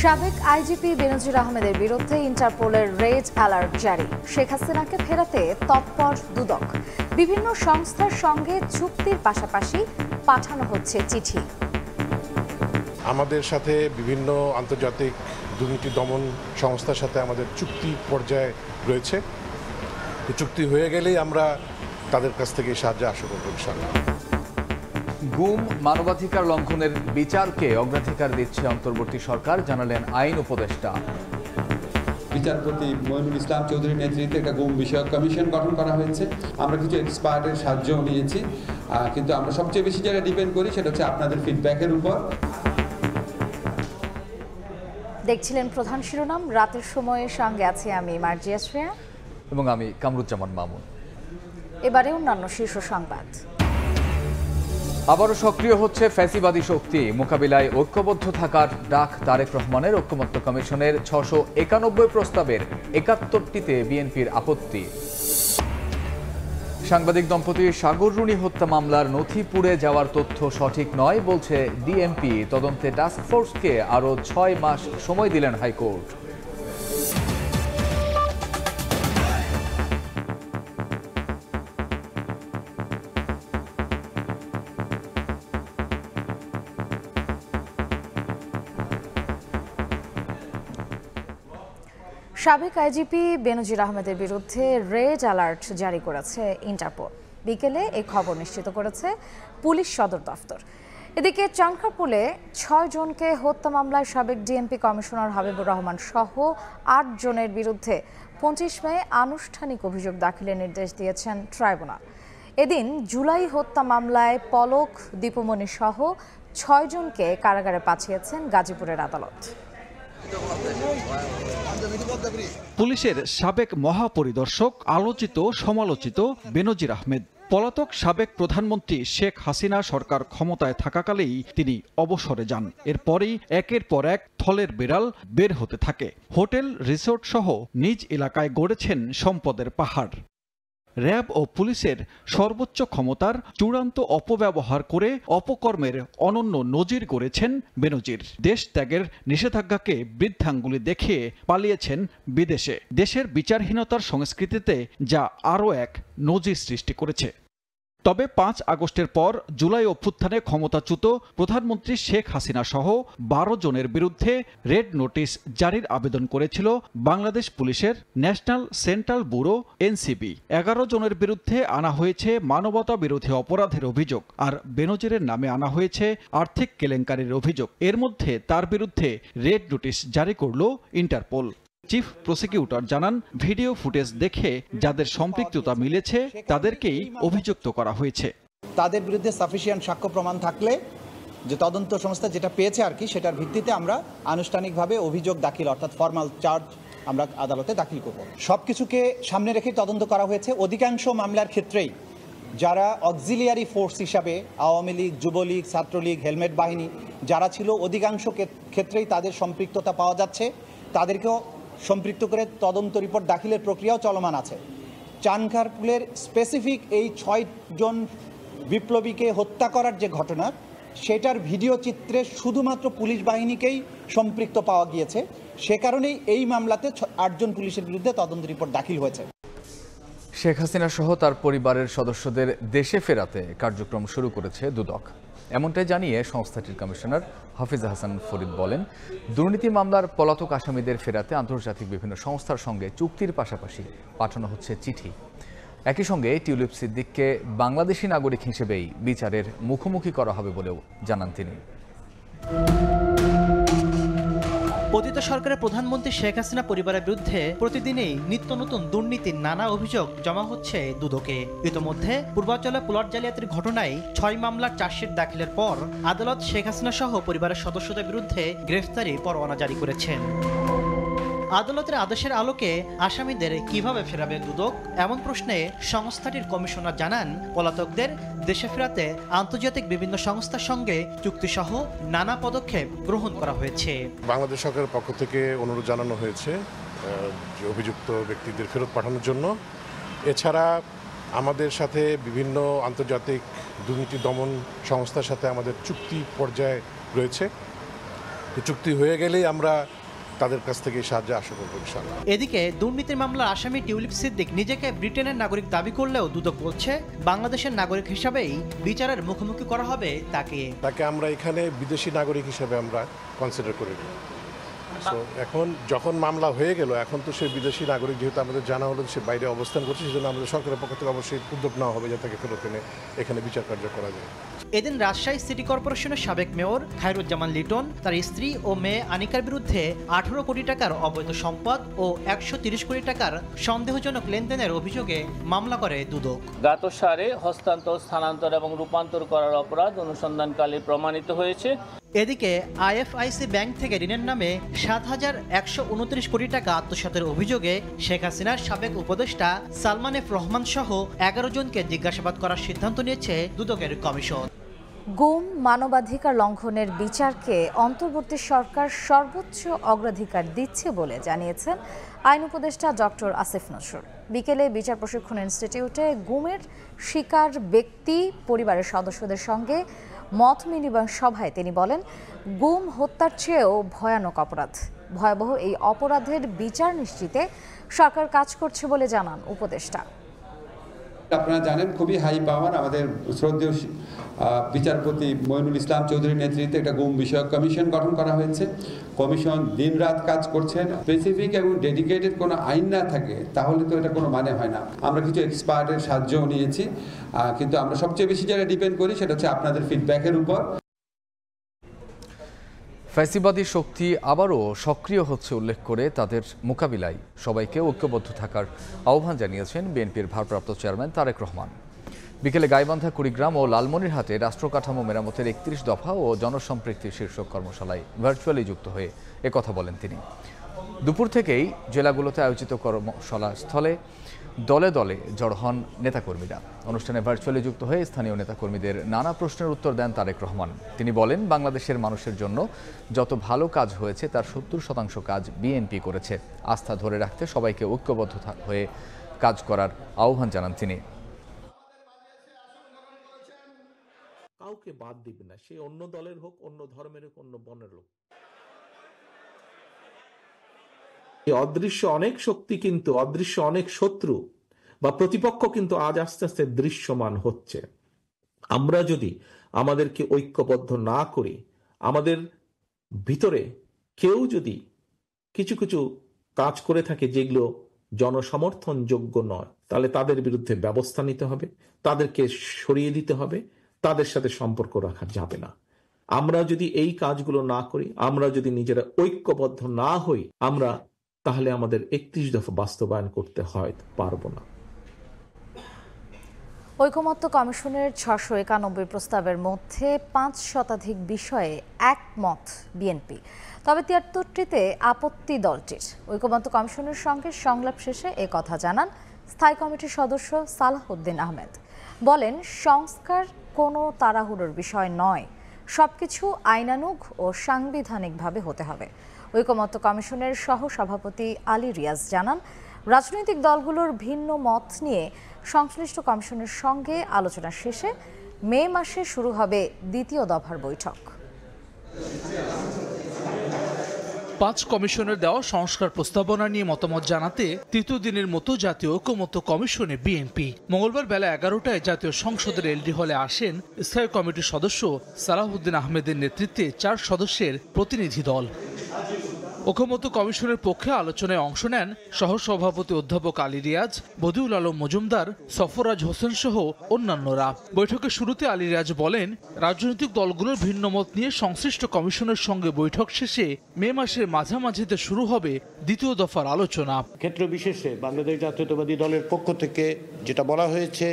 সাবেক আইজিপি বেনজির আহমেদের বিরুদ্ধে ইন্টারপোলের রেড অ্যালার্ট জারি। শেখ হাসিনাকে ফেরাতে তৎপর দুদক। বিভিন্ন সংস্থার সঙ্গে চুক্তির পাশাপাশি পাঠানো হচ্ছে চিঠি। আমাদের সাথে বিভিন্ন আন্তর্জাতিক দুর্নীতি দমন সংস্থার সাথে আমাদের চুক্তি পর্যায়ে রয়েছে। চুক্তি হয়ে গেলেই আমরা তাদের কাছ থেকে সাহায্য আশা করব ইনশাআল্লাহ। গুম, মানবাধিকার লঙ্ঘনের বিচারকে অগ্রাধিকার দিচ্ছে অন্তর্বর্তী সরকার, জানালেন আইন উপদেষ্টা। বিচারপতি মইনুল ইসলাম চৌধুরীর নেতৃত্বে একটা গুম বিষয়ক কমিশন গঠন করা হয়েছে। আমরা কিছু এক্সপার্টের সাহায্যও নিয়েছি, কিন্তু আমরা সবচেয়ে বেশি যেটা ডিপেন্ড করি সেটা হচ্ছে আপনাদের ফিডব্যাকের উপর। দেখছিলেন প্রধান শিরোনাম, রাতের সময়ের সঙ্গে আছি আমি মার্জিয়া শ্রেয়া এবং আমি কামরুজ্জামান মামুন। এবারে অন্যান্য শীর্ষ সংবাদ। আবারও সক্রিয় হচ্ছে ফ্যাসিবাদী শক্তি, মোকাবিলায় ঐক্যবদ্ধ থাকার ডাক তারেক রহমানের। ঐক্যমত্য কমিশনের 691 প্রস্তাবের 71টিতে বিএনপির আপত্তি। সাংবাদিক দম্পতি সাগর রুনি হত্যা মামলার নথি পুড়ে যাওয়ার তথ্য সঠিক নয় বলছে ডিএমপি। তদন্তে টাস্কফোর্সকে আরও 6 মাস সময় দিলেন হাইকোর্ট। সাবেক আইজিপি বেনজির আহমেদের বিরুদ্ধে রেড অ্যালার্ট জারি করেছে ইন্টারপোল। বিকেলে এই খবর নিশ্চিত করেছে পুলিশ সদর দফতর। এদিকে চানখারপুলে 6 জনকে হত্যা মামলায় সাবেক ডিএমপি কমিশনার হাবিবুর রহমান সহ 8 জনের বিরুদ্ধে 25 মে আনুষ্ঠানিক অভিযোগ দাখিলের নির্দেশ দিয়েছেন ট্রাইব্যুনাল। এদিন জুলাই হত্যা মামলায় পলক, দীপমণি সহ 6 জনকে কারাগারে পাঠিয়েছেন গাজীপুরের আদালত। পুলিশের সাবেক মহাপরিদর্শক, আলোচিত সমালোচিত বেনজির আহমেদ। পলাতক সাবেক প্রধানমন্ত্রী শেখ হাসিনা সরকার ক্ষমতায় থাকাকালেই তিনি অবসরে যান। এরপরই একের পর এক থলের বিড়াল বের হতে থাকে। হোটেল, রিসোর্ট সহ নিজ এলাকায় গড়েছেন সম্পদের পাহাড়। র্যাব ও পুলিশের সর্বোচ্চ ক্ষমতার চূড়ান্ত অপব্যবহার করে অপকর্মের অনন্য নজির গড়েছেন বেনজির। দেশ ত্যাগের নিষেধাজ্ঞাকে বৃদ্ধাঙ্গুলি দেখিয়ে পালিয়েছেন বিদেশে। দেশের বিচারহীনতার সংস্কৃতিতে যা আরও এক নজির সৃষ্টি করেছে। তবে 5 আগস্টের পর জুলাই অভ্যুত্থানে ক্ষমতাচ্যুত প্রধানমন্ত্রী শেখ হাসিনা সহ 12 জনের বিরুদ্ধে রেড নোটিশ জারির আবেদন করেছিল বাংলাদেশ পুলিশের ন্যাশনাল সেন্ট্রাল ব্যুরো এনসিবি। 11 জনের বিরুদ্ধে আনা হয়েছে মানবতা বিরোধী অপরাধের অভিযোগ, আর বেনজিরের নামে আনা হয়েছে আর্থিক কেলেঙ্কারির অভিযোগ। এর মধ্যে তার বিরুদ্ধে রেড নোটিশ জারি করল ইন্টারপোল। চিফ প্রসিকিউটর জানান, ভিডিও ফুটেজ দেখে যাদের সম্পৃক্ততা মিলেছে তাদেরকেই অভিযুক্ত করা হয়েছে। তাদের বিরুদ্ধে সাফিসিয়েন্ট সাক্ষ্য প্রমাণ থাকলে, যে তদন্ত সংস্থা যেটা পেয়েছে আর কি, সেটার ভিত্তিতে আমরা আনুষ্ঠানিকভাবে অভিযোগ দাখিল অর্থাৎ ফর্মাল চার্জ আমরা আদালতে দাখিল করব। সবকিছুকে সামনে রেখে তদন্ত করা হয়েছে। অধিকাংশ মামলার ক্ষেত্রেই যারা অক্সিলিয়ারি ফোর্স হিসাবে আওয়ামী লীগ, যুবলীগ, ছাত্রলীগ, হেলমেট বাহিনী যারা ছিল, অধিকাংশ ক্ষেত্রেই তাদের সম্পৃক্ততা পাওয়া যাচ্ছে। তাদেরকেও সম্পৃক্ত করে তদন্ত রিপোর্ট দাখিলের প্রক্রিয়াও চলমান আছে। চানখারপুলের স্পেসিফিক এই 6 জন বিপ্লবীকে হত্যা করার যে ঘটনা, সেটার ভিডিও চিত্রে শুধুমাত্র পুলিশ বাহিনীকেই সম্পৃক্ত পাওয়া গিয়েছে। সে কারণেই এই মামলাতে 8 জন পুলিশের বিরুদ্ধে তদন্ত রিপোর্ট দাখিল হয়েছে। শেখ হাসিনা সহ তার পরিবারের সদস্যদের দেশে ফেরাতে কার্যক্রম শুরু করেছে দুদক। এমনটাই জানিয়ে সংস্থাটির কমিশনার হাফিজ হাসান ফরিদ বলেন, দুর্নীতি মামলার পলাতক আসামিদের ফেরাতে আন্তর্জাতিক বিভিন্ন সংস্থার সঙ্গে চুক্তির পাশাপাশি পাঠানো হচ্ছে চিঠি। একই সঙ্গে টিউলিপ সিদ্দিককে বাংলাদেশি নাগরিক হিসেবেই বিচারের মুখোমুখি করা হবে বলেও জানান তিনি। পতিত সরকারের প্রধানমন্ত্রী শেখ হাসিনা পরিবারের বিরুদ্ধে প্রতিদিনই নিত্য নতুন দুর্নীতির নানা অভিযোগ জমা হচ্ছে দুদকে। ইতোমধ্যে পূর্বাঞ্চলে প্লট জালিয়াতির ঘটনায় 6 মামলার চার্জশিট দাখিলের পর আদালত শেখ হাসিনা সহ পরিবারের সদস্যদের বিরুদ্ধে গ্রেফতারি পরোয়ানা জারি করেছেন। আদালতের আদেশের আলোকে আসামিদের কিভাবে ফেরাবে দুদক, এমন প্রশ্নে সংস্থাটির কমিশনার জানান, পলাতকদের দেশে ফেরাতে আন্তর্জাতিক বিভিন্ন সংস্থার সঙ্গে চুক্তিসহ নানা পদক্ষেপ গ্রহণ করা হয়েছে। বাংলাদেশ সরকারের পক্ষ থেকে অনুরোধ জানানো হয়েছে যে অভিযুক্ত ব্যক্তিদের ফেরত পাঠানোর জন্য। এছাড়া আমাদের সাথে বিভিন্ন আন্তর্জাতিক দুর্নীতি দমন সংস্থার সাথে আমাদের চুক্তি পর্যায়ে রয়েছে। চুক্তি হয়ে গেলেই আমরা তাদের কাছ থেকে সাহায্য আশা করবো ইনশাআল্লাহ। এদিকে দুর্নীতির মামলার আসামি টিউলিপ সিদ্দিক নিজেকে ব্রিটেনের নাগরিক দাবি করলেও দুদক বলছে বাংলাদেশের নাগরিক হিসাবেই বিচারের মুখোমুখি করা হবে তাকে আমরা এখানে বিদেশি নাগরিক হিসেবে আমরা কনসিডার করে নিই। সো এখন যখন মামলা হয়ে গেল, এখন তো সে বিদেশি নাগরিক, যেহেতু আমাদের জানা হলো সে বাইরে অবস্থান করছে, সেজন্য আমাদের সরকারের পক্ষ থেকে অবশ্যই উদ্যোগ নেওয়া হবে যাতে তাকে ফেরত এনে এখানে বিচার কার্য করা যায়। এদিন রাজশাহী সিটি কর্পোরেশনের সাবেক মেয়র খায়রুজ্জামান লিটন, তার স্ত্রী ও মেয়ে আনিকার বিরুদ্ধে 18 কোটি টাকার অবৈধ সম্পদ ও 130 কোটি টাকার সন্দেহজনক লেনদেনের অভিযোগে মামলা করে দুদক। জ্ঞাতসারে হস্তান্তর, স্থানান্তর এবং রূপান্তর করার অপরাধ অনুসন্ধানকালে প্রমাণিত হয়েছে। এদিকে আইএফআইসি ব্যাংক থেকে ঋণের নামে 7,129 কোটি টাকা আত্মসাতের অভিযোগে শেখ হাসিনার সাবেক উপদেষ্টা সালমান এফ রহমান সহ 11 জনকে জিজ্ঞাসাবাদ করার সিদ্ধান্ত নিয়েছে দুদকের কমিশন। গুম, মানবাধিকার লঙ্ঘনের বিচারকে অন্তর্বর্তী সরকার সর্বোচ্চ অগ্রাধিকার দিচ্ছে বলে জানিয়েছেন আইন উপদেষ্টা ডক্টর আসিফ নজরুল। বিকেলে বিচার প্রশিক্ষণ ইনস্টিটিউটে গুমের শিকার ব্যক্তি পরিবারের সদস্যদের সঙ্গে মত বিনিময় সভায় তিনি বলেন, গুম হত্যার চেয়েও ভয়ানক অপরাধ। ভয়াবহ এই অপরাধের বিচার নিশ্চিতে সরকার কাজ করছে বলে জানান উপদেষ্টা। আপনারা জানেন খুবই হাই পাওয়ার আমাদের শ্রদ্ধেয় বিচারপতি মইনুল ইসলাম চৌধুরীর নেতৃত্বে একটা গুম বিষয়ক কমিশন গঠন করা হয়েছে। কমিশন দিনরাত কাজ করছেন। স্পেসিফিক এবং ডেডিকেটেড কোনো আইন না থাকে তাহলে তো এটা কোনো মানে হয় না। আমরা কিছু এক্সপার্টের সাহায্যও নিয়েছি, কিন্তু আমরা সবচেয়ে বেশি যারা ডিপেন্ড করি সেটা হচ্ছে আপনাদের ফিডব্যাকের উপর। ফ্যাসিবাদী শক্তি আবারও সক্রিয় হচ্ছে উল্লেখ করে তাদের মোকাবিলায় সবাইকে ঐক্যবদ্ধ থাকার আহ্বান জানিয়েছেন বিএনপির ভারপ্রাপ্ত চেয়ারম্যান তারেক রহমান। বিকেলে গাইবান্ধা, কুড়িগ্রাম ও লালমনিরহাটে রাষ্ট্র কাঠামো মেরামতের 31 দফা ও জনসম্পৃক্তি শীর্ষক কর্মশালায় ভার্চুয়ালি যুক্ত হয়ে একথা বলেন তিনি। দুপুর থেকেই জেলাগুলোতে আয়োজিত কর্মশালা স্থলে দলে দলে জড়ো হন নেতাকর্মীরা। অনুষ্ঠানে ভার্চুয়ালি যুক্ত হয়ে স্থানীয় নেতাকর্মীদের নানা প্রশ্নের উত্তর দেন তারেক রহমান। তিনি বলেন, বাংলাদেশের মানুষের জন্য যত ভালো কাজ হয়েছে তার 70% কাজ বিএনপি করেছে। আস্থা ধরে রাখতে সবাইকে ঐক্যবদ্ধ হয়ে কাজ করার আহ্বান জানান তিনি। কাউকে বাদ দিবে না, সে অন্য দলের হোক, অন্য ধর্মের হোক, অন্য বর্ণের হোক। এই অদৃশ্য অনেক শক্তি, কিন্তু অদৃশ্য অনেক শত্রু বা প্রতিপক্ষ কিন্তু আজ আস্তে আস্তে দৃশ্যমান হচ্ছে। আমরা যদি আমাদেরকে ঐক্যবদ্ধ না করি, আমাদের ভিতরে কেউ যদি কিছু কিছু কাজ করে থাকে যেগুলো জনসমর্থনযোগ্য নয়, তাহলে তাদের বিরুদ্ধে ব্যবস্থা নিতে হবে, তাদেরকে সরিয়ে দিতে হবে, তাদের সাথে সম্পর্ক রাখা যাবে না। আমরা যদি এই কাজগুলো না করি, আমরা যদি নিজেরা ঐক্যবদ্ধ না হই, আমরা তাহলে আমাদের 31 দফা বাস্তবায়ন করতে হয় পারবো না। ঐকমত্য কমিশনের 691 প্রস্তাবের মধ্যে 5 শতাধিক বিষয়ে একমত বিএনপি, তবে 73টিতে আপত্তি দলটির। ঐকমত্য কমিশনের সঙ্গে সংলাপ শেষে এ কথা জানান স্থায়ী কমিটির সদস্য সালাহউদ্দিন আহমেদ। বলেন, সংস্কার কোনো তাড়াহুড়োর বিষয় নয়, সবকিছু আইনানুগ ও সাংবিধানিকভাবে হতে হবে। ঐকমত্য কমিশনের সহ সভাপতি আলী রিয়াজ জানান, রাজনৈতিক দলগুলোর ভিন্ন মত নিয়ে সংশ্লিষ্ট কমিশনের সঙ্গে আলোচনা শেষে মে মাসে শুরু হবে দ্বিতীয় দফার বৈঠক। 5 কমিশনের দেওয়া সংস্কার প্রস্তাবনা নিয়ে মতামত জানাতে তৃতীয় দিনের মতো জাতীয় ঐকমত্য কমিশনে বিএনপি। মঙ্গলবার বেলা 11টায় জাতীয় সংসদের এলডি হলে আসেন স্থায়ী কমিটির সদস্য সালাহউদ্দিন আহমেদের নেতৃত্বে 4 সদস্যের প্রতিনিধি দল। ঐকমত্য কমিশনের পক্ষে আলোচনায় অংশ নেন সহসভাপতি অধ্যাপক আলী রিয়াজ, বদিউল আলম মজুমদার, সফরাজ হোসেন সহ অন্যান্যরা। বৈঠকের শুরুতে আলী রিয়াজ বলেন, রাজনৈতিক দলগুলোর ভিন্ন মত নিয়ে সংশ্লিষ্ট কমিশনের সঙ্গে বৈঠক শেষে মে মাসের মাঝামাঝিতে শুরু হবে দ্বিতীয় দফার আলোচনা। ক্ষেত্র বিশেষে বাংলাদেশ জাতীয়তাবাদী দলের পক্ষ থেকে যেটা বলা হয়েছে,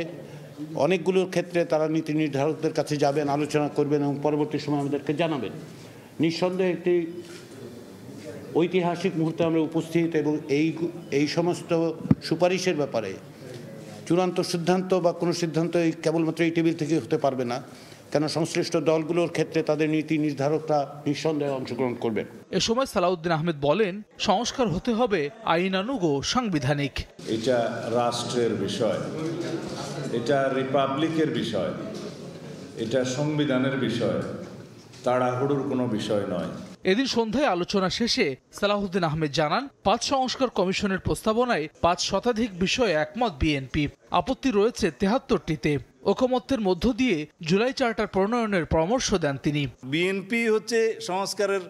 অনেকগুলোর ক্ষেত্রে তারা নীতি নির্ধারকদের কাছে যাবেন, আলোচনা করবেন এবং পরবর্তী সময় আমাদেরকে জানাবেন। নিঃসন্দেহে একটি ঐতিহাসিক মুহূর্তে আমরা উপস্থিত এবং এই সমস্ত সুপারিশের ব্যাপারে চূড়ান্ত সিদ্ধান্ত বা কোনো সিদ্ধান্ত কেবলমাত্র এই টেবিল থেকে হতে পারবে না, কেন সংশ্লিষ্ট দলগুলোর ক্ষেত্রে তাদের নীতি নির্ধারকরা নিঃসন্দেহে অংশগ্রহণ করবেন। এ সময় সালাউদ্দিন আহমেদ বলেন, সংস্কার হতে হবে আইনানুগ ও সাংবিধানিক। এটা রাষ্ট্রের বিষয়, এটা রিপাবলিকের বিষয়, এটা সংবিধানের বিষয়, তাড়াহুড়োর কোনো বিষয় নয়। এদিন সন্ধ্যায় আলোচনা শেষে সালাহুদ্দিন আহমেদ জানান ৫ সংস্কার কমিশনের প্রস্তাবনায় ৫ শতাধিক বিষয়ে একমত বিএনপি। আপত্তি রয়েছে ৭৩টিতে। ঐকমত্যের মধ্য দিয়ে জুলাই চার্টার প্রণয়নের পরামর্শ দেন তিনি। বিএনপি হচ্ছে সংস্কারের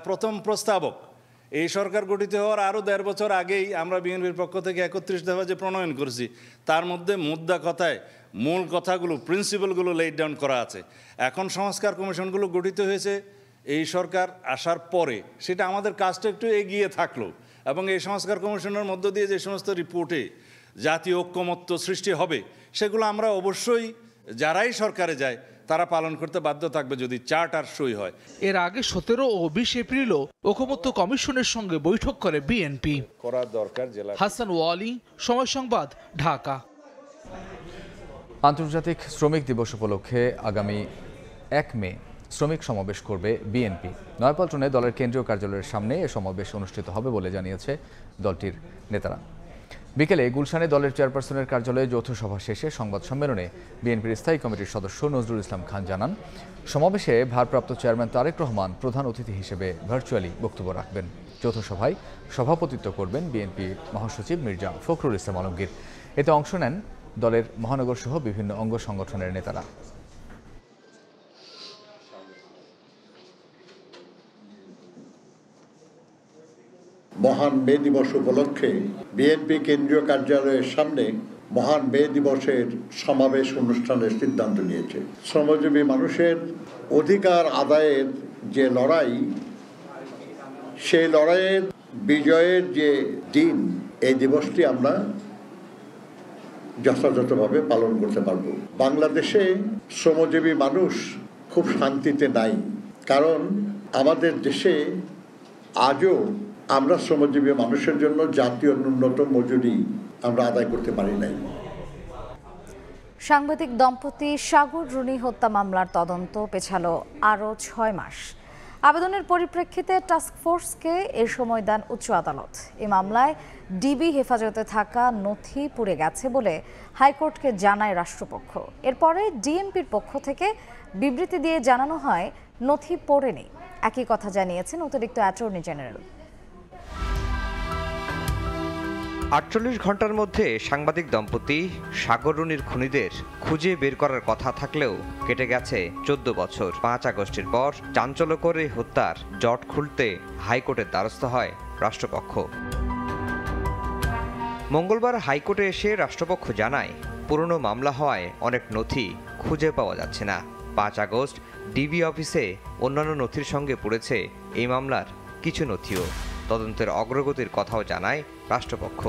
প্রথম প্রস্তাবক। এই সরকার গঠিত হওয়ার আরও ১.৫ বছর আগেই আমরা বিএনপির পক্ষ থেকে ৩১ দফা যে প্রণয়ন করেছি, তার মধ্যে মুদ্রা কথায় মূল কথাগুলো, প্রিন্সিপালগুলো লেট ডাউন করা আছে। এখন সংস্কার কমিশনগুলো গঠিত হয়েছে এই সরকার আসার পরে, সেটা আমাদের কাজটা একটু এগিয়ে থাকলো এবং এই সংস্কার কমিশনের মধ্য দিয়ে যে সমস্ত রিপোর্টে জাতীয় ঐক্যমত্য সৃষ্টি হবে, সেগুলো আমরা অবশ্যই যারাই সরকারে যায় তারা পালন করতে বাধ্য থাকবে যদি চার্টার সই হয়। এর আগে ১৭ ও ২০ এপ্রিলও ঐকমত্য কমিশনের সঙ্গে বৈঠক করে বিএনপি। করা দরকার জেলা। হাসান ওয়ালি, সময় সংবাদ, ঢাকা। আন্তর্জাতিক শ্রমিক দিবস উপলক্ষে আগামী ১ মে শ্রমিক সমাবেশ করবে বিএনপি। নয়াপল্টনে দলের কেন্দ্রীয় কার্যালয়ের সামনে এ সমাবেশ অনুষ্ঠিত হবে বলে জানিয়েছে দলটির নেতারা। বিকেলে গুলশানে দলের চেয়ারপারসনের কার্যালয়ে যৌথ সভা শেষে সংবাদ সম্মেলনে বিএনপির স্থায়ী কমিটির সদস্য নজরুল ইসলাম খান জানান, সমাবেশে ভারপ্রাপ্ত চেয়ারম্যান তারেক রহমান প্রধান অতিথি হিসেবে ভার্চুয়ালি বক্তব্য রাখবেন। যৌথ সভায় সভাপতিত্ব করবেন বিএনপি মহাসচিব মির্জা ফখরুল ইসলাম আলমগীর। এতে অংশ নেন দলের মহানগর সহ বিভিন্ন অঙ্গ সংগঠনের নেতারা। মহান মে দিবস উপলক্ষে বিএনপি কেন্দ্রীয় কার্যালয়ের সামনে মহান মে দিবসের সমাবেশ অনুষ্ঠানের সিদ্ধান্ত নিয়েছে। শ্রমজীবী মানুষের অধিকার আদায়ের যে লড়াই, সেই লড়াইয়ের বিজয়ের যে দিন, এই দিবসটি আমরা যথাযথভাবে পালন করতে পারব। বাংলাদেশে শ্রমজীবী মানুষ খুব শান্তিতে নাই, কারণ আমাদের দেশে আজও আমরা শ্রমজীবী মানুষের জন্য জাতীয় ন্যূনতম মজুরি আমরা আদায় করতে পারি নাই। সাংবাদিক দম্পতি সাগর রুনি হত্যা মামলার তদন্ত পেছালো আরও ৬ মাস। আবেদনের পরিপ্রেক্ষিতে টাস্কফোর্সকে এ সময় দেন উচ্চ আদালত। এ মামলায় ডিবি হেফাজতে থাকা নথি পুড়ে গেছে বলে হাইকোর্টকে জানায় রাষ্ট্রপক্ষ। এরপরে ডিএমপির পক্ষ থেকে বিবৃতি দিয়ে জানানো হয় নথি পড়েনি। একই কথা জানিয়েছেন অতিরিক্ত অ্যাটর্নি জেনারেল। ৪৮ ঘন্টার মধ্যে সাংবাদিক দম্পতি সাগর রুনির খুনিদের খুঁজে বের করার কথা থাকলেও কেটে গেছে ১৪ বছর। ৫ আগস্টের পর চাঞ্চল্যকর এই হত্যার জট খুলতে হাইকোর্টের দ্বারস্থ হয় রাষ্ট্রপক্ষ। মঙ্গলবার হাইকোর্টে এসে রাষ্ট্রপক্ষ জানায়, পুরনো মামলা হওয়ায় অনেক নথি খুঁজে পাওয়া যাচ্ছে না। ৫ আগস্ট ডিবি অফিসে অন্যান্য নথির সঙ্গে পড়েছে এই মামলার কিছু নথিও। তদন্তের অগ্রগতির কথাও জানায় রাষ্ট্রপক্ষ।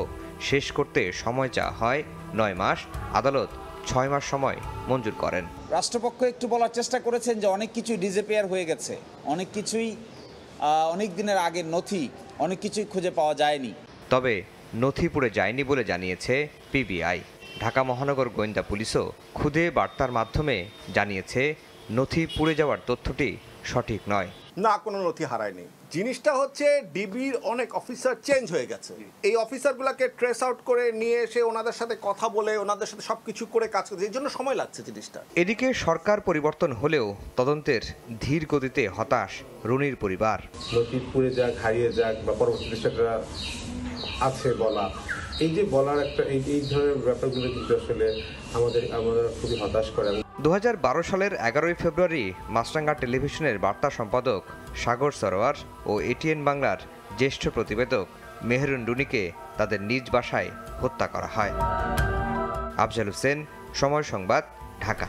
শেষ করতে সময় চাওয়া হয় ৯ মাস। আদালত ৬ মাস সময় মঞ্জুর করেন। রাষ্ট্রপক্ষ একটু বলার চেষ্টা করেছেন যে অনেক কিছুই ডিসঅ্যাপিয়ার হয়ে গেছে, অনেক কিছুই অনেক দিনের আগের নথি, অনেক কিছুই খুঁজে পাওয়া যায়নি। তবে নথি পুড়ে যায়নি বলে জানিয়েছে পিবিআই। ঢাকা মহানগর গোয়েন্দা পুলিশও খুদে বার্তার মাধ্যমে জানিয়েছে নথি পুড়ে যাওয়ার তথ্যটি সঠিক নয়। না, কোনো নথি হারায়নি। জিনিসটা হচ্ছে ডিবির অনেক অফিসার চেঞ্জ হয়ে গেছে। এই অফিসারগুলোকে ট্রেস আউট করে নিয়ে এসে ওনাদের সাথে কথা বলে ওনাদের সাথে সবকিছু করে কাজ করতে, এই জন্য সময় লাগছে জিনিসটা। এদিকে সরকার পরিবর্তন হলেও তদন্তের ধীর গতিতে হতাশ রুনির পরিবার। নথি পুড়ে যাক, হারিয়ে যাক বা পরবর্তীতে সেটা আছে বলা, এই যে বলার একটা এই ধরনের ব্যাপারগুলো কিন্তু আসলে আমাদের খুবই হতাশ করে। ২০১২ সালের ১১ই ফেব্রুয়ারি মাছরাঙ্গা টেলিভিশনের বার্তা সম্পাদক সাগর সরোয়ার ও এটিএন বাংলার জ্যেষ্ঠ প্রতিবেদক মেহেরুন রুনিকে তাদের নিজ বাসায় হত্যা করা হয়। আফজাল হোসেন, সময় সংবাদ, ঢাকা।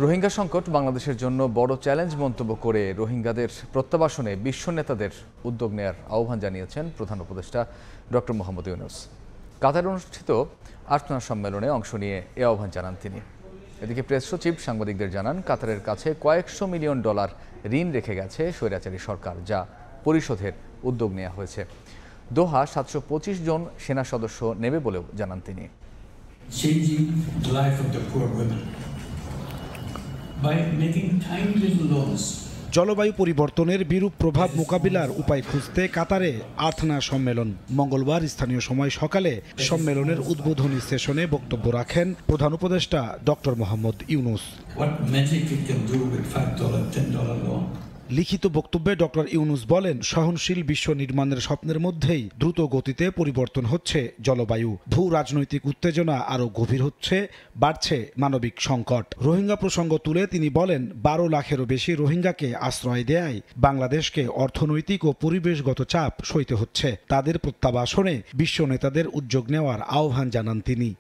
রোহিঙ্গা সংকট বাংলাদেশের জন্য বড় চ্যালেঞ্জ মন্তব্য করে রোহিঙ্গাদের প্রত্যাবাসনে বিশ্ব নেতাদের উদ্যোগ নেয়ার আহ্বান জানিয়েছেন প্রধান উপদেষ্টা ডক্টর মোহাম্মদ ইউনূস। কাতারে অনুষ্ঠিত আর্টনা সম্মেলনে অংশ নিয়ে এ আহ্বান জানান তিনি। এদিকে প্রেস সচিব সাংবাদিকদের জানান, কাতারের কাছে কয়েকশো মিলিয়ন ডলার ঋণ রেখে গেছে স্বৈরাচারী সরকার, যা পরিশোধের উদ্যোগ নেওয়া হয়েছে। দোহা ৭২৫ জন সেনা সদস্য নেবে বলেও জানান তিনি। জলবায়ু পরিবর্তনের বিরূপ প্রভাব মোকাবিলার উপায় খুঁজতে কাতারে আর্টনা সম্মেলন। মঙ্গলবার স্থানীয় সময় সকালে সম্মেলনের উদ্বোধনী সেশনে বক্তব্য রাখেন প্রধান উপদেষ্টা ডক্টর মোহাম্মদ ইউনূস। লিখিত বক্তব্যে ডক্টর ইউনুস বলেন, সহনশীল বিশ্ব নির্মাণের স্বপ্নের মধ্যেই দ্রুত গতিতে পরিবর্তন হচ্ছে জলবায়ু। ভূ রাজনৈতিক উত্তেজনা আরও গভীর হচ্ছে, বাড়ছে মানবিক সংকট। রোহিঙ্গা প্রসঙ্গ তুলে তিনি বলেন, 12 লাখেরও বেশি রোহিঙ্গাকে আশ্রয় দেয় বাংলাদেশকে অর্থনৈতিক ও পরিবেশগত চাপ সইতে হচ্ছে। তাদের প্রত্যাবাসনে বিশ্ব নেতাদের উদ্যোগ নেওয়ার আহ্বান জানান তিনি।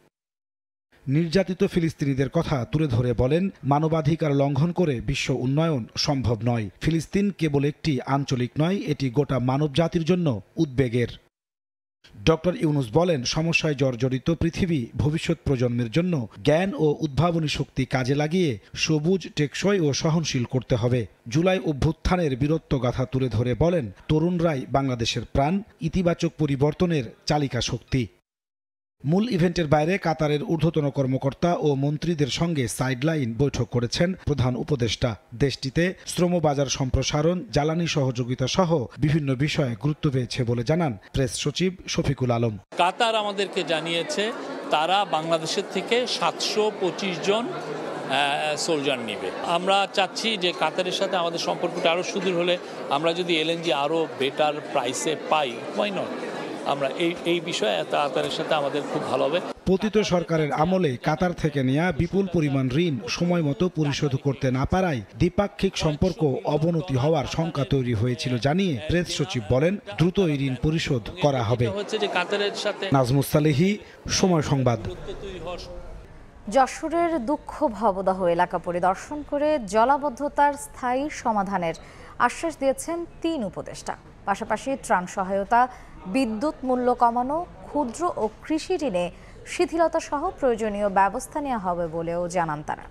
নির্যাতিত ফিলিস্তিনিদের কথা তুলে ধরে বলেন, মানবাধিকার লঙ্ঘন করে বিশ্ব উন্নয়ন সম্ভব নয়। ফিলিস্তিন কেবল একটি আঞ্চলিক নয়, এটি গোটা মানব জাতির জন্য উদ্বেগের। ডক্টর ইউনুস বলেন, সমস্যায় জর্জরিত পৃথিবী ভবিষ্যৎ প্রজন্মের জন্য জ্ঞান ও উদ্ভাবনী শক্তি কাজে লাগিয়ে সবুজ, টেকসই ও সহনশীল করতে হবে। জুলাই অভ্যুত্থানের বীরত্বগাথা তুলে ধরে বলেন, তরুণরাই বাংলাদেশের প্রাণ, ইতিবাচক পরিবর্তনের চালিকা শক্তি। মূল ইভেন্টের বাইরে কাতারের ঊর্ধ্বতন কর্মকর্তা ও মন্ত্রীদের সঙ্গে সাইডলাইন বৈঠক করেছেন প্রধান উপদেষ্টা। দেশটিতে শ্রমবাজার সম্প্রসারণ, জ্বালানি সহযোগিতা সহ বিভিন্ন বিষয়ে গুরুত্ব পেয়েছে বলে জানান প্রেস সচিব শফিকুল আলম। কাতার আমাদেরকে জানিয়েছে তারা বাংলাদেশের থেকে 725 জন সোলজার নিবে। আমরা চাচ্ছি যে কাতারের সাথে আমাদের সম্পর্কটা আরও সুদৃঢ় হলে আমরা যদি এলএনজি আরও বেটার প্রাইসে পাই, হোয়াই নট? আমরা এই বিষয়ে কাতারের সাথে আমাদের খুব ভালো হবে। পতিত সরকারের আমলে কাতার থেকে নেওয়া বিপুল পরিমাণ ঋণ সময় মতো পরিশোধ করতে না পারায় দ্বিপাক্ষিক সম্পর্ক অবনতি হওয়ার শঙ্কা তৈরি হয়েছিল জানিয়ে প্রেস সচিব বলেন, দ্রুত এই ঋণ পরিশোধ করা হবে। নাজমুস সালেহী, সময় সংবাদ। যশোরের দুঃখ ভবদাহ এলাকা পরিদর্শন করে জলাবদ্ধতার স্থায়ী সমাধানের আশ্বাস দিয়েছেন 3 উপদেষ্টা। পাশাপাশি ত্রাণ সহায়তা, বিদ্যুৎ মূল্য কমানো, ক্ষুদ্র ও কৃষি ঋণে শিথিলতা সহ প্রয়োজনীয় ব্যবস্থা নেওয়া হবে বলেও জানান তারা।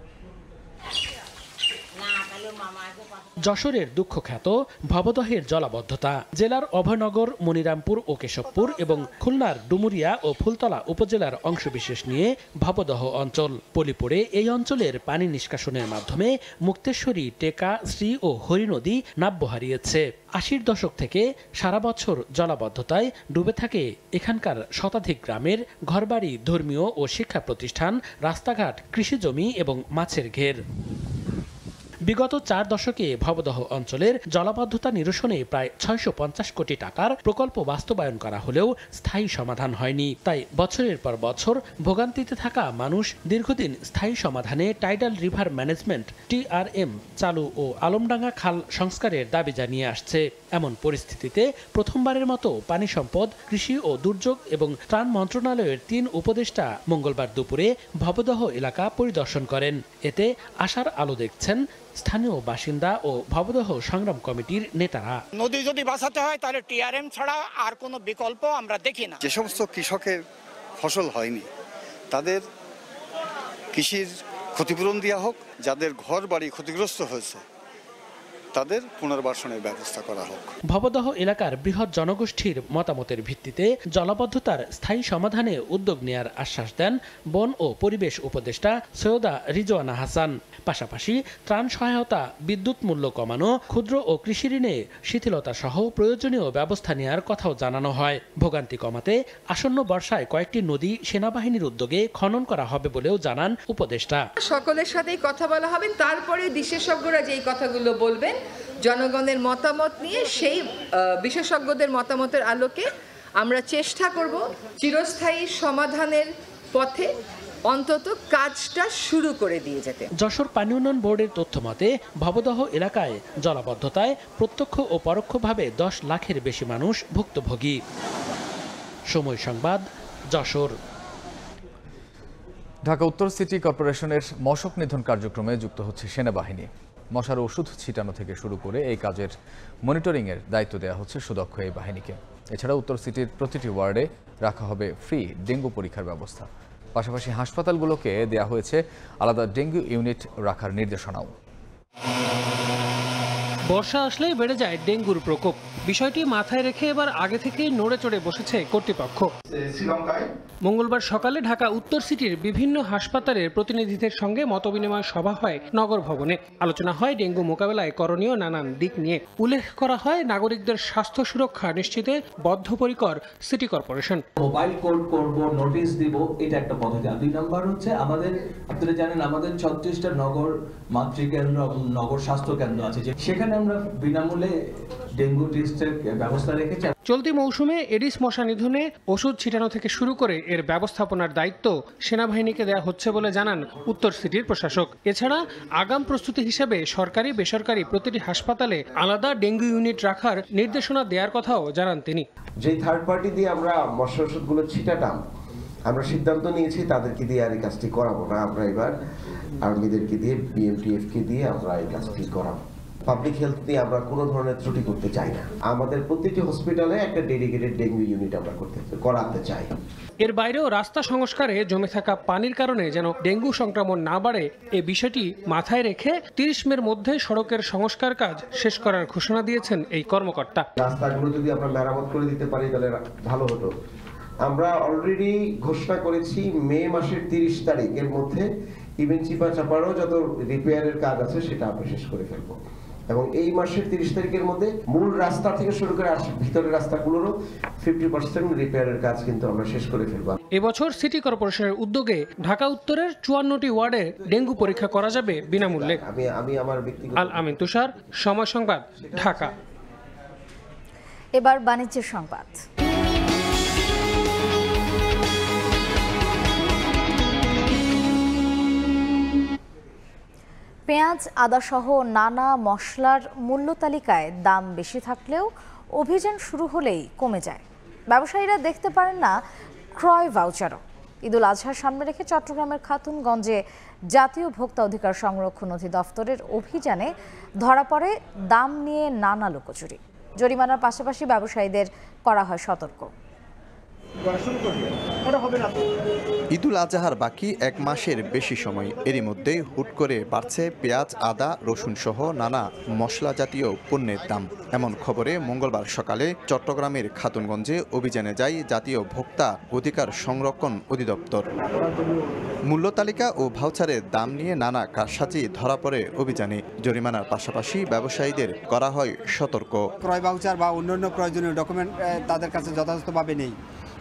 যশোরের দুঃখখ্যাত ভবদহের জলাবদ্ধতা জেলার অভয়নগর, মনিরামপুর ও কেশবপুর এবং খুলনার ডুমুরিয়া ও ফুলতলা উপজেলার অংশবিশেষ নিয়ে ভবদহ অঞ্চল। পলি পড়ে এই অঞ্চলের পানি নিষ্কাশনের মাধ্যমে মুক্তেশ্বরী, টেকা, শ্রী ও হরি নদী নাব্য হারিয়েছে। 80-র দশক থেকে সারা বছর জলাবদ্ধতায় ডুবে থাকে এখানকার শতাধিক গ্রামের ঘরবাড়ি, ধর্মীয় ও শিক্ষা প্রতিষ্ঠান, রাস্তাঘাট, কৃষিজমি এবং মাছের ঘের। বিগত 4 দশকে ভবদহ অঞ্চলের জলাবদ্ধতা নিরসনে প্রায় 650 কোটি টাকার প্রকল্প বাস্তবায়ন করা হলেও স্থায়ী সমাধান হয়নি। তাই বছরের পর বছর ভোগান্তিতে থাকা মানুষ দীর্ঘদিন স্থায়ী সমাধানে টাইডাল রিভার ম্যানেজমেন্ট TRM চালু ও আলমডাঙ্গা খাল সংস্কারের দাবি জানিয়ে আসছে। এমন পরিস্থিতিতে প্রথমবারের মতো পানি সম্পদ, কৃষি ও দুর্যোগ এবং ত্রাণ মন্ত্রণালয়ের 3 উপদেষ্টা মঙ্গলবার দুপুরে ভবদহ এলাকা পরিদর্শন করেন। এতে আশার আলো দেখছেন স্থানীয় বাসিন্দা ও ভবদহ সংগ্রাম কমিটির নেতারা। নদী যদি বাঁচাতে হয় তাহলে TRM ছাড়া আর কোনো বিকল্প আমরা দেখি না। যে সমস্ত কৃষকের ফসল হয়নি তাদের কৃষির ক্ষতিপূরণ দেওয়া হোক, যাদের ঘর বাড়ি ক্ষতিগ্রস্ত হয়েছে তাদের পুনর্বাসনের ব্যবস্থা করা হোক। ভবদহ এলাকার বৃহৎ জনগোষ্ঠীর মতামতের ভিত্তিতে জলাবদ্ধতার স্থায়ী সমাধানে উদ্যোগ নেয়ার আশ্বাস দেন বন ও পরিবেশ উপদেষ্টা সৈয়দা রিজওয়ানা হাসান। পাশাপাশি ত্রাণ সহায়তা, বিদ্যুৎ মূল্য কমানো, ক্ষুদ্র ও কৃষি ঋণে শিথিলতা সহ প্রয়োজনীয় ব্যবস্থা নেওয়ার কথাও জানানো হয়। ভোগান্তি কমাতে আসন্ন বর্ষায় কয়েকটি নদী সেনাবাহিনীর উদ্যোগে খনন করা হবে বলেও জানান উপদেষ্টা। সকলের সাথেই কথা বলা হবে, তারপরে বিশেষজ্ঞরা যেই কথাগুলো বলবেন জনগণের মতামত নিয়ে সেই বিশেষজ্ঞদের মতামতের আলোকে আমরা চেষ্টা করব চিরস্থায়ী সমাধানের পথে অন্তত কাজটা শুরু করে দিয়ে যেতে। যশোর পানি উন্নয়ন বোর্ডের তথ্য মতে ভবদহ এলাকায় জলাবদ্ধতায় প্রত্যক্ষ ও পরোক্ষভাবে 10 লাখের বেশি মানুষ ভুক্তভোগী। সময় সংবাদ, যশোর। ঢাকা উত্তর সিটি কর্পোরেশনের মশক নিধন কার্যক্রমে যুক্ত হচ্ছে সেনাবাহিনী। মশার ওষুধ ছিটানো থেকে শুরু করে এই কাজের মনিটরিংয়ের দায়িত্ব দেওয়া হচ্ছে সুদক্ষ এই বাহিনীকে। এছাড়া উত্তর সিটির প্রতিটি ওয়ার্ডে রাখা হবে ফ্রি ডেঙ্গু পরীক্ষার ব্যবস্থা। পাশাপাশি হাসপাতালগুলোকে দেওয়া হয়েছে আলাদা ডেঙ্গু ইউনিট রাখার নির্দেশনাও। বর্ষা আসলেই বেড়ে যায় ডেঙ্গুর প্রকোপ। বিষয়টি মাথায় রেখে এবার আগে থেকেই নড়ে চড়ে বসেছে কর্তৃপক্ষ। মঙ্গলবার সকালে ঢাকা উত্তর সিটির বিভিন্ন হাসপাতালের প্রতিনিধিদের সঙ্গে মতবিনিময় সভা হয় নগর ভবনে। আলোচনা হয় ডেঙ্গু মোকাবেলায় করণীয় নানান দিক নিয়ে। উল্লেখ করা হয় নাগরিকদের স্বাস্থ্য সুরক্ষা নিশ্চিতে বদ্ধপরিকর সিটি কর্পোরেশন। মোবাইল কোড করব, নোটিশ দিব, এটা একটা পদ্ধতি। আর 2 নম্বর হচ্ছে আমাদের, আপনারা জানেন আমাদের 36টা নগর মাতৃকেন্দ্র এবং নগর স্বাস্থ্য কেন্দ্র আছে, যে সেখানে এখানে আমরা বিনামূল্যে ডেঙ্গু টেস্টের ব্যবস্থা রেখেছি। চলতি মৌসুমে এডিস মশা নিধনে ওষুধ ছিটানো থেকে শুরু করে এর ব্যবস্থাপনার দায়িত্ব সেনাবাহিনীকে দেওয়া হচ্ছে বলে জানান উত্তর সিটির প্রশাসক। এছাড়া আগাম প্রস্তুতি হিসেবে সরকারি বেসরকারি প্রতিটি হাসপাতালে আলাদা ডেঙ্গু ইউনিট রাখার নির্দেশনা দেওয়ার কথাও জানান তিনি। যেই থার্ড পার্টি দিয়ে আমরা মশা ওষুধগুলো ছিটাতাম, আমরা সিদ্ধান্ত নিয়েছি তাদেরকে দিয়ে আর এই কাজটি করাবো না। আমরা এবার আর্মিদেরকে দিয়ে, বিএমটিএফকে দিয়ে আমরা এই কাজটি করাবো। পাবলিক হেলথ নিয়ে আমরা কোনো ধরনের ত্রুটি করতে চাই না। আমাদের প্রতিটি হসপিটালে একটা ডেডিকেটেড ডেঙ্গু ইউনিট আমরা করাতে চাই। এর বাইরেও রাস্তা সংস্কারে জমে থাকা পানির কারণে যেন ডেঙ্গু সংক্রমণ না বাড়ে এই বিষয়টি মাথায় রেখে 30 মের মধ্যে সড়কের সংস্কার কাজ শেষ করার ঘোষণা দিয়েছেন এই কর্মকর্তা। রাস্তাগুলো যদি আমরা মেরামত করে দিতে পারি তাহলে ভালো হতো। আমরা অলরেডি ঘোষণা করেছি মে মাসের 30 তারিখের মধ্যে ইভেন চিপা চাপারও যত রিপেয়ারের কাজ আছে সেটা আমরা শেষ করে ফেলবো, এবং এই মাসের 30 তারিখের মধ্যে মূল রাস্তা থেকে শুরু করে ভিতরের রাস্তাগুলোরও 50% রিপেয়ারের কাজ কিন্তু আমরা শেষ করে ফেলবো। এবছর সিটি কর্পোরেশনের উদ্যোগে ঢাকা উত্তরের 54টি ওয়ার্ডে ডেঙ্গু পরীক্ষা করা যাবে বিনামূল্যে। আমি আমার ব্যক্তিগত আল আমিন তুষার, সময় সংবাদ, ঢাকা। এবার বাণিজ্যের সংবাদ। পেঁয়াজ, আদা সহ নানা মশলার মূল্য তালিকায় দাম বেশি থাকলেও অভিযান শুরু হলেই কমে যায়। ব্যবসায়ীরা দেখতে পারেন না ক্রয় ভাউচারও। ঈদুল আজহার সামনে রেখে চট্টগ্রামের খাতুনগঞ্জে জাতীয় ভোক্তা অধিকার সংরক্ষণ অধিদপ্তরের অভিযানে ধরা পড়ে দাম নিয়ে নানা লুকোচুরি। জরিমানার পাশাপাশি ব্যবসায়ীদের করা হয় সতর্ক। ঈদুল আজহার বাকি 1 মাসের বেশি সময়, এরই মধ্যে হুট করে বাড়ছে পেঁয়াজ, আদা, রসুন সহ নানা মশলা জাতীয় পণ্যের দাম। এমন খবরে মঙ্গলবার সকালে চট্টগ্রামের খাতুনগঞ্জে অভিযানে যায় জাতীয় ভোক্তা অধিকার সংরক্ষণ অধিদপ্তর। মূল্য তালিকা ও ভাউচারের দাম নিয়ে নানা কারসাজি ধরা পড়ে অভিযানে। জরিমানার পাশাপাশি ব্যবসায়ীদের করা হয় সতর্ক। ক্রয় ভাউচার বা অন্যান্য প্রয়োজনীয় ডকুমেন্ট তাদের কাছে যথাযথভাবে নেই,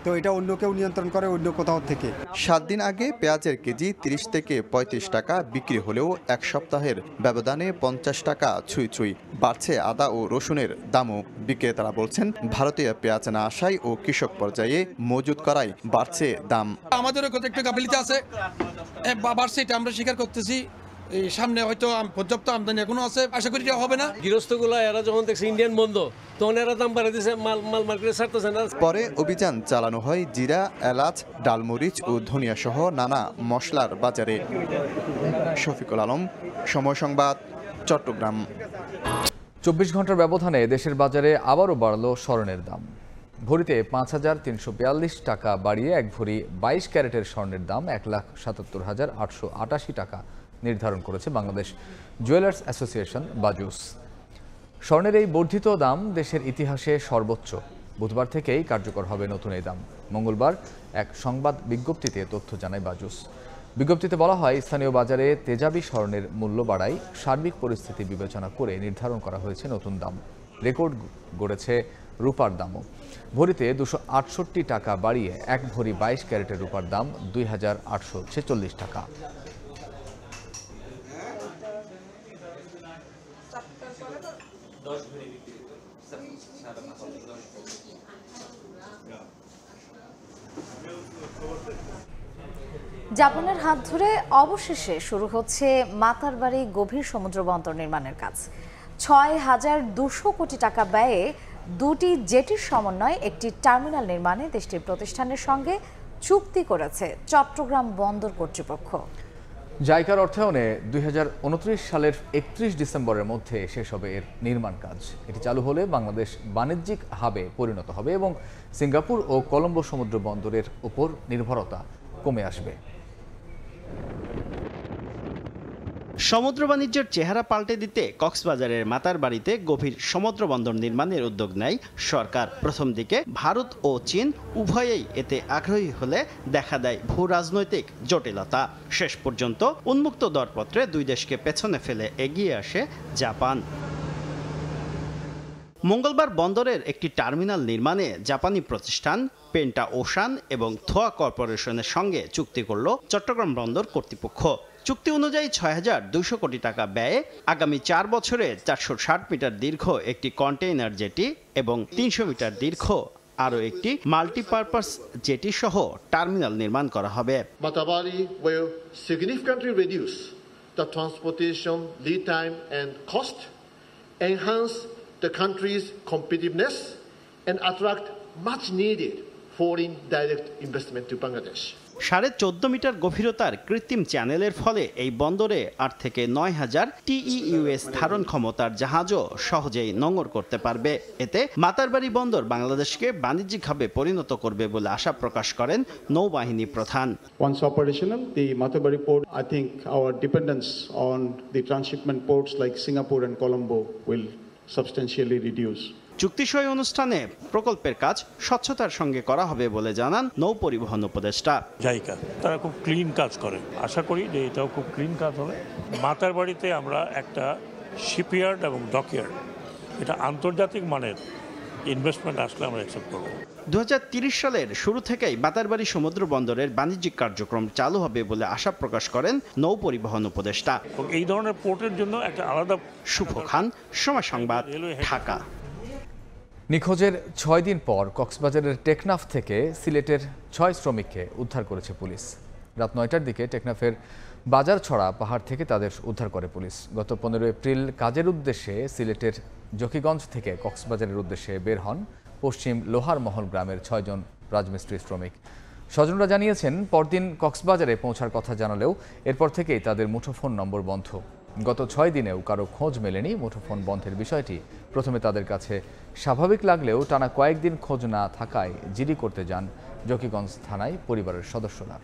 তো এটা অন্য কেউ নিয়ন্ত্রণ করে অন্য কোথাও থেকে। 7 দিন আগে পেঁয়াজের কেজি 30 থেকে 35 টাকা বিক্রি হলেও 1 সপ্তাহের ব্যবধানে 50 টাকা ছুঁই ছুঁই বাড়ছে আদা ও রসুনের দামও। বিক্রেতারা বলছেন ভারতীয় পেঁয়াজ না আসায় ও কৃষক পর্যায়ে মজুত করায় বাড়ছে দাম। আমাদেরও একটু গাফিলতি আছে, বাড়ছে, এটা আমরা স্বীকার করতেছি। সামনে হয়তো পর্যাপ্ত আমদানি এখনো আছে, আশা করি হবে না। গৃহস্থগুলো এরা যখন দেখছে ইন্ডিয়ান বন্ধ তখন এরা দাম বাড়িয়ে দিচ্ছে, মাল মার্কেটে ছাড়তেছে না। পরে অভিযান চালানো হয় জিরা, এলাচ, ডালমরিচ ও ধনিয়া সহ নানা মশলার বাজারে। শফিকুল আলম, সময় সংবাদ, চট্টগ্রাম। 24 ঘন্টার ব্যবধানে দেশের বাজারে আবারও বাড়ল স্বর্ণের দাম। ভরিতে 5,342 টাকা বাড়িয়ে 1 ভরি 22 ক্যারেটের স্বর্ণের দাম 1,77,888 টাকা নির্ধারণ করেছে বাংলাদেশ জুয়েলার্স অ্যাসোসিয়েশন বাজুস। স্বর্ণের এই বর্ধিত দাম দেশের ইতিহাসে সর্বোচ্চ। বুধবার থেকেই কার্যকর হবে নতুন এই দাম। মঙ্গলবার এক সংবাদ বিজ্ঞপ্তিতে তথ্য জানায় বাজুস। বিজ্ঞপ্তিতে বলা হয়, স্থানীয় বাজারে তেজাবি স্বর্ণের মূল্য বাড়ায় সার্বিক পরিস্থিতি বিবেচনা করে নির্ধারণ করা হয়েছে নতুন দাম। রেকর্ড গড়েছে রূপার দামও। ভরিতে 268 টাকা বাড়িয়ে 1 ভরি 22 ক্যারেটের রূপার দাম 2,846 টাকা। জাপানের হাত ধরে অবশেষে শুরু হচ্ছে মাতারবাড়ি গভীর সমুদ্র বন্দর নির্মাণের কাজ। 6,200 কোটি টাকা ব্যয়ে 2টি জেটির সমন্বয়ে একটি টার্মিনাল নির্মাণে দেশটির প্রতিষ্ঠানের সঙ্গে চুক্তি করেছে চট্টগ্রাম বন্দর কর্তৃপক্ষ। জাইকার অর্থায়নে 2029 সালের 31 ডিসেম্বরের মধ্যে শেষ হবে এর নির্মাণ কাজ। এটি চালু হলে বাংলাদেশ বাণিজ্যিক হাবে পরিণত হবে এবং সিঙ্গাপুর ও কলম্বো সমুদ্র বন্দরের উপর নির্ভরতা কমে আসবে। সমুদ্র বাণিজ্যের চেহারা পাল্টে দিতে কক্সবাজারের মাতারবাড়িতে গভীর সমুদ্র বন্দর নির্মাণের উদ্যোগ নেয় সরকার। প্রথম দিকে ভারত ও চীন উভয়েই এতে আগ্রহী হলে দেখা দেয় ভূ রাজনৈতিক জটিলতা। শেষ পর্যন্ত উন্মুক্ত দরপত্রে দুই দেশকে পেছনে ফেলে এগিয়ে আসে জাপান। মঙ্গলবার বন্দরের একটি টার্মিনাল নির্মাণে জাপানি প্রতিষ্ঠান পেন্টা ওশান এবং থোয়া কর্পোরেশনের সঙ্গে চুক্তি করল চট্টগ্রাম বন্দর কর্তৃপক্ষ। চুক্তি অনুযায়ী ৬,২০০ কোটি টাকা ব্যয়ে আগামী 4 বছরে 460 মিটার দীর্ঘ একটি কন্টেইনার জেটি এবং 300 মিটার দীর্ঘ আরও একটি মাল্টিপারপাস জেটি সহ টার্মিনাল নির্মাণ করা হবে। Matabari will significantly reduce the transportation lead time and cost, enhance the country's competitiveness, and attract much needed foreign direct investment to Bangladesh. 14.5 metre গভীরতার কৃত্রিম চ্যানেলের ফলে এই বন্দরে 8 থেকে 9,000 TEUS ধারণ ক্ষমতার জাহাজও সহজেই নোঙর করতে পারবে। এতে মাতারবাড়ি বন্দর বাংলাদেশকে বাণিজ্যিকভাবে পরিণত করবে বলে আশা প্রকাশ করেন নৌবাহিনী প্রধান। Once operational, the Matabari port, I think our dependence on the transshipment ports like Singapore and Colombo will substantially reduce. চুক্তি সই অনুষ্ঠানে প্রকল্পের কাজ স্বচ্ছতার সঙ্গে করা হবে বলে জানান নৌ পরিবহন উপদেষ্টা। জায়গা তারা খুব ক্লিন কাজ করে, আশা করি যে এটাও খুব ক্লিন কাজ হবে। মাতারবাড়িতে আমরা একটা শিপইয়ার্ড এবং ডকইয়ার্ড, এটা আন্তর্জাতিক মানের ইনভেস্টমেন্ট আসলে আমরা অ্যাকসেপ্ট করব। 2030 সালের শুরু থেকেই মাতারবাড়ি সমুদ্র বন্দরের বাণিজ্যিক কার্যক্রম চালু হবে বলে আশা প্রকাশ করেন নৌ পরিবহন উপদেষ্টা। এই ধরনের পোর্টের জন্য একটা আলাদা। শুভ খান, সময় সংবাদ, ঢাকা। নিখোঁজের 6 দিন পর কক্সবাজারের টেকনাফ থেকে সিলেটের 6 শ্রমিককে উদ্ধার করেছে পুলিশ। রাত 9টার দিকে টেকনাফের বাজারছড়া পাহাড় থেকে তাদের উদ্ধার করে পুলিশ। গত 15 এপ্রিল কাজের উদ্দেশ্যে সিলেটের জকিগঞ্জ থেকে কক্সবাজারের উদ্দেশ্যে বের হন পশ্চিম লোহার মহল গ্রামের 6 জন রাজমিস্ত্রি শ্রমিক। স্বজনরা জানিয়েছেন, পরদিন কক্সবাজারে পৌঁছার কথা জানালেও এরপর থেকেই তাদের মুঠোফোন নম্বর বন্ধ। গত 6 দিনেও কারো খোঁজ মেলেনি। মুঠোফোন বন্ধের বিষয়টি প্রথমে তাদের কাছে স্বাভাবিক লাগলেও টানা কয়েকদিন খোঁজ না থাকায় জিডি করতে যান জকিগঞ্জ থানায় পরিবারের সদস্যরা।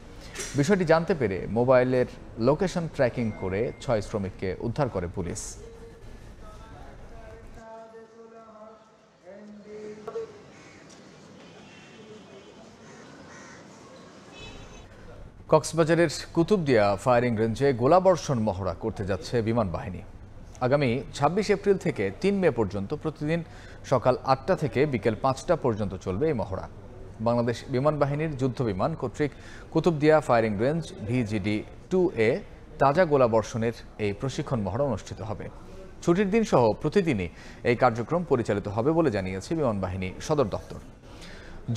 বিষয়টি জানতে পেরে মোবাইলের লোকেশন ট্র্যাকিং করে 6 শ্রমিককে উদ্ধার করে পুলিশ। কক্সবাজারের কুতুবদিয়া ফায়ারিং রেঞ্জে গোলাবর্ষণ মহড়া করতে যাচ্ছে বিমান বাহিনী। আগামী 26 এপ্রিল থেকে 3 মে পর্যন্ত প্রতিদিন সকাল 8টা থেকে বিকেল 5টা পর্যন্ত চলবে এই মহড়া। বাংলাদেশ বিমান বাহিনীর যুদ্ধ বিমান কর্তৃক কুতুবদিয়া ফায়ারিং রেঞ্জ VGD-2A তাজা গোলাবর্ষণের এই প্রশিক্ষণ মহড়া অনুষ্ঠিত হবে। ছুটির দিন সহ প্রতিদিনই এই কার্যক্রম পরিচালিত হবে বলে জানিয়েছে বিমান বাহিনী সদর দপ্তর।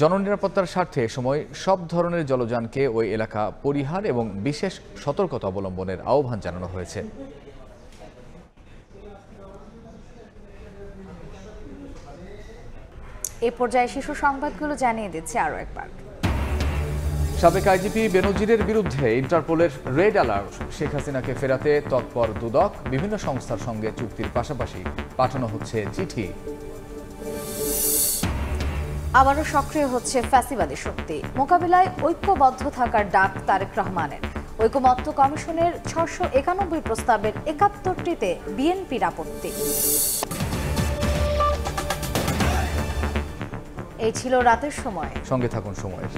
জননিরাপত্তার স্বার্থে সময় সব ধরনের জলযানকে ওই এলাকা পরিহার এবং বিশেষ সতর্কতা অবলম্বনের আহ্বান জানানো হয়েছে। এই পর্যায়ে শিশু সংবাদগুলো জানিয়ে দিচ্ছি আরও একবার। সাবেক আইজিপি বেনজিরের বিরুদ্ধে ইন্টারপোলের রেড অ্যালার্ট। শেখ হাসিনাকে ফেরাতে তৎপর দুদক। বিভিন্ন সংস্থার সঙ্গে চুক্তির পাশাপাশি পাঠানো হচ্ছে চিঠি। আবারও সক্রিয় হচ্ছে ফ্যাসিবাদী শক্তি। মোকাবিলায় ঐক্যবদ্ধ থাকার ডাক তারেক রহমানের। ঐকমত্য কমিশনের 691 প্রস্তাবের 71টিতে বিএনপির আপত্তি। এই ছিল রাতের সময়। সঙ্গে থাকুন সময়ের।